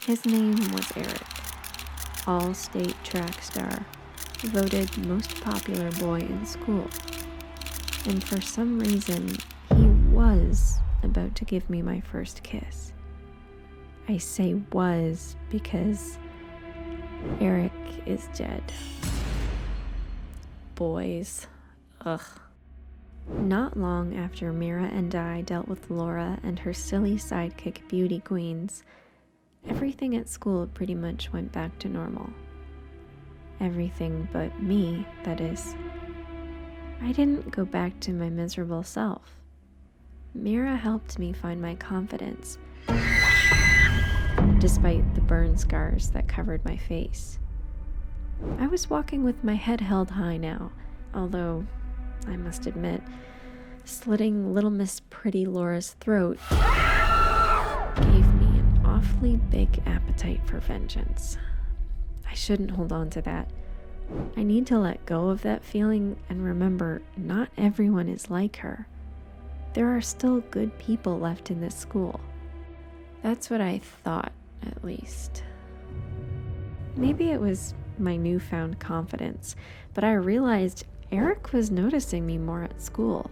His name was Eric, all-state track star, voted most popular boy in school. And for some reason, he was about to give me my first kiss. I say was because Eric is dead. Boys. Ugh. Not long after Mira and I dealt with Laura and her silly sidekick beauty queens, everything at school pretty much went back to normal. Everything but me, that is. I didn't go back to my miserable self. Mira helped me find my confidence, despite the burn scars that covered my face. I was walking with my head held high now, although, I must admit, slitting Little Miss Pretty Laura's throat gave me an awfully big appetite for vengeance. I shouldn't hold on to that. I need to let go of that feeling and remember not everyone is like her. There are still good people left in this school. That's what I thought, at least. Maybe it was my newfound confidence, but I realized Eric was noticing me more at school.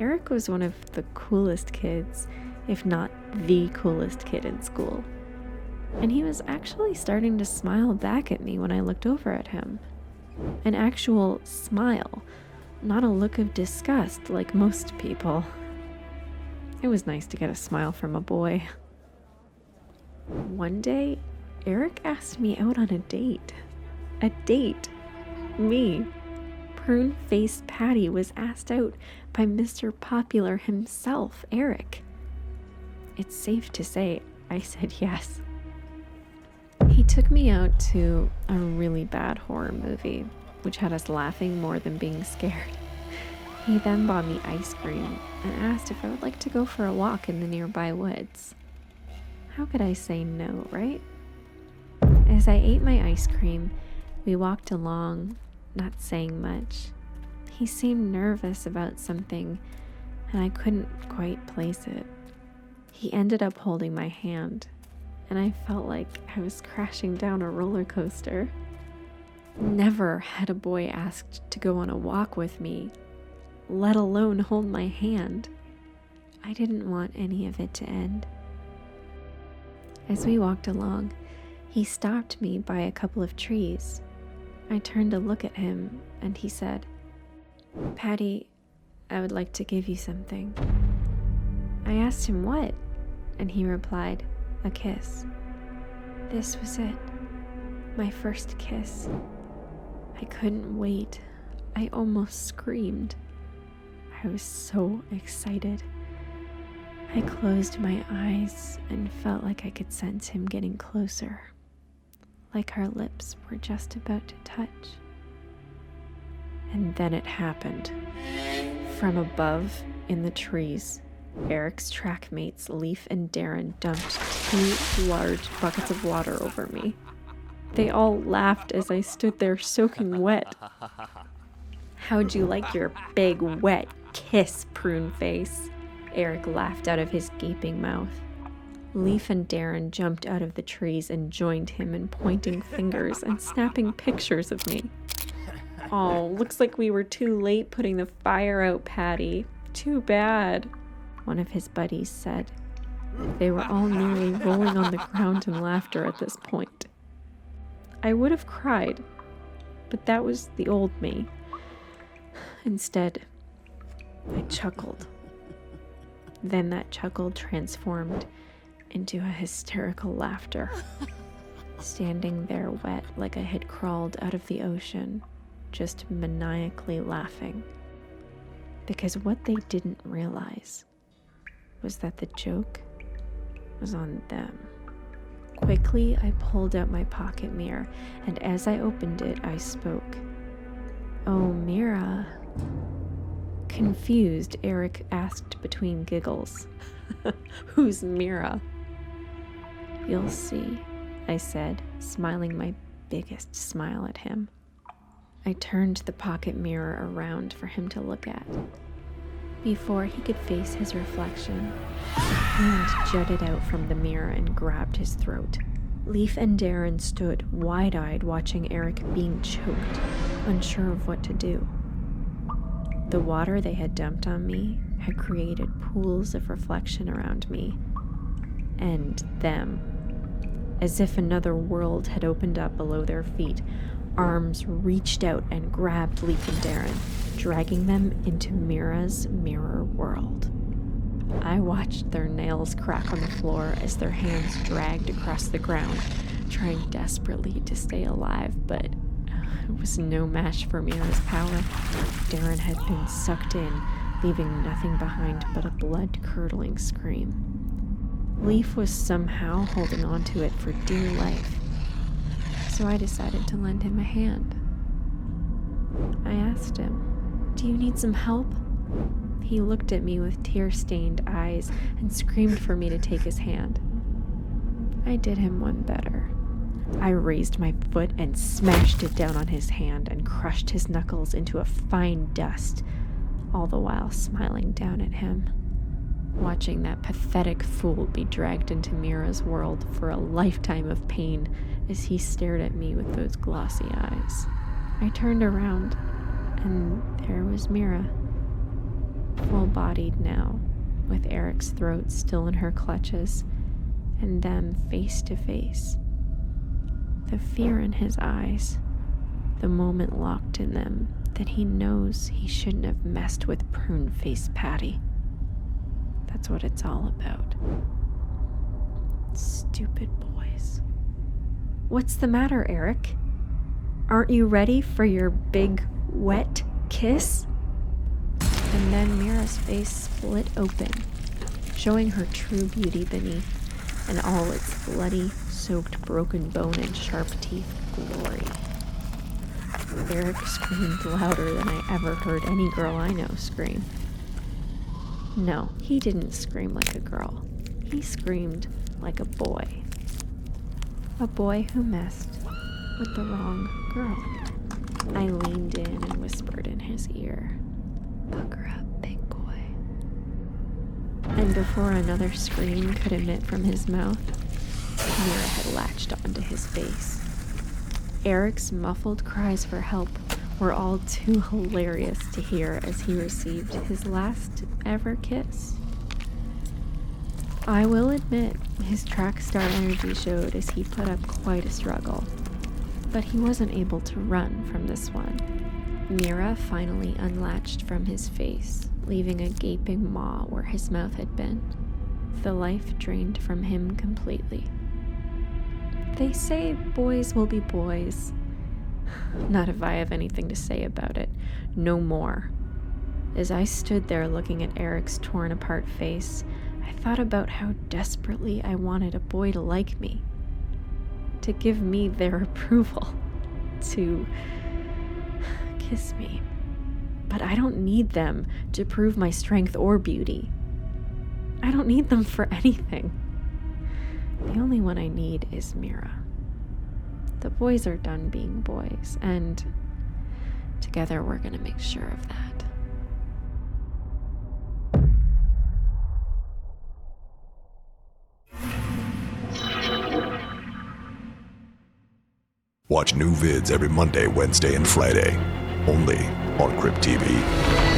Eric was one of the coolest kids, if not the coolest kid in school. And he was actually starting to smile back at me when I looked over at him. An actual smile, not a look of disgust like most people. It was nice to get a smile from a boy. One day, Eric asked me out on a date. A date. Me. Prune-faced Patty was asked out by Mr. Popular himself, Eric. It's safe to say I said yes. He took me out to a really bad horror movie, which had us laughing more than being scared. He then bought me ice cream and asked if I would like to go for a walk in the nearby woods. How could I say no, right? As I ate my ice cream, we walked along, not saying much. He seemed nervous about something, and I couldn't quite place it. He ended up holding my hand, and I felt like I was crashing down a roller coaster. Never had a boy asked to go on a walk with me, let alone hold my hand. I didn't want any of it to end. As we walked along, he stopped me by a couple of trees. I turned to look at him, and he said, "Patty, I would like to give you something." I asked him what, and he replied, "A kiss." This was it. My first kiss. I couldn't wait. I almost screamed. I was so excited. I closed my eyes and felt like I could sense him getting closer, like our lips were just about to touch. And then it happened. From above, in the trees, Eric's track mates, Leaf and Darren, dumped 2 large buckets of water over me. They all laughed as I stood there soaking wet. "How'd you like your big, wet kiss, prune face?" Eric laughed out of his gaping mouth. Leaf and Darren jumped out of the trees and joined him in pointing fingers and snapping pictures of me. "Oh, looks like we were too late putting the fire out, Patty. Too bad," one of his buddies said. They were all nearly rolling on the ground in laughter at this point. I would have cried, but that was the old me. Instead, I chuckled. Then that chuckle transformed into a hysterical laughter. Standing there wet like I had crawled out of the ocean, just maniacally laughing. Because what they didn't realize was that the joke was on them. Quickly, I pulled out my pocket mirror, and as I opened it, I spoke. "Oh, Mira." Confused, Eric asked between giggles. "Who's Mira?" "You'll see," I said, smiling my biggest smile at him. I turned the pocket mirror around for him to look at. Before he could face his reflection, a hand jutted out from the mirror and grabbed his throat. Leaf and Darren stood wide-eyed watching Eric being choked, unsure of what to do. The water they had dumped on me had created pools of reflection around me and them. As if another world had opened up below their feet, arms reached out and grabbed Leaf and Darren, dragging them into Mira's mirror world. I watched their nails crack on the floor as their hands dragged across the ground, trying desperately to stay alive, but it was no match for Mira's power. Darren had been sucked in, leaving nothing behind but a blood-curdling scream. Leaf was somehow holding on to it for dear life, so I decided to lend him a hand. I asked him, "Do you need some help?" He looked at me with tear-stained eyes and screamed for me to take his hand. I did him one better. I raised my foot and smashed it down on his hand and crushed his knuckles into a fine dust, all the while smiling down at him, watching that pathetic fool be dragged into Mira's world for a lifetime of pain as he stared at me with those glossy eyes. I turned around, and there was Mira, full-bodied now, with Eric's throat still in her clutches, and them face to face. The fear in his eyes, the moment locked in them that he knows he shouldn't have messed with prune-faced Patty. That's what it's all about. Stupid boys. What's the matter, Eric? Aren't you ready for your big, wet kiss? And then Mira's face split open, showing her true beauty beneath, and all its bloody, soaked broken bone and sharp teeth glory. Eric screamed louder than I ever heard any girl I know scream. No, he didn't scream like a girl. He screamed like a boy. A boy who messed with the wrong girl. I leaned in and whispered in his ear, "Pucker up, big boy." And before another scream could emit from his mouth, Mira had latched onto his face. Eric's muffled cries for help were all too hilarious to hear as he received his last ever kiss. I will admit, his track star energy showed as he put up quite a struggle, but he wasn't able to run from this one. Mira finally unlatched from his face, leaving a gaping maw where his mouth had been. The life drained from him completely. They say boys will be boys. Not if I have anything to say about it. No more. As I stood there looking at Eric's torn apart face, I thought about how desperately I wanted a boy to like me, to give me their approval, to kiss me. But I don't need them to prove my strength or beauty. I don't need them for anything. The only one I need is Mira. The boys are done being boys, and together we're gonna make sure of that. Watch new vids every Monday, Wednesday, and Friday, only on Crypt TV.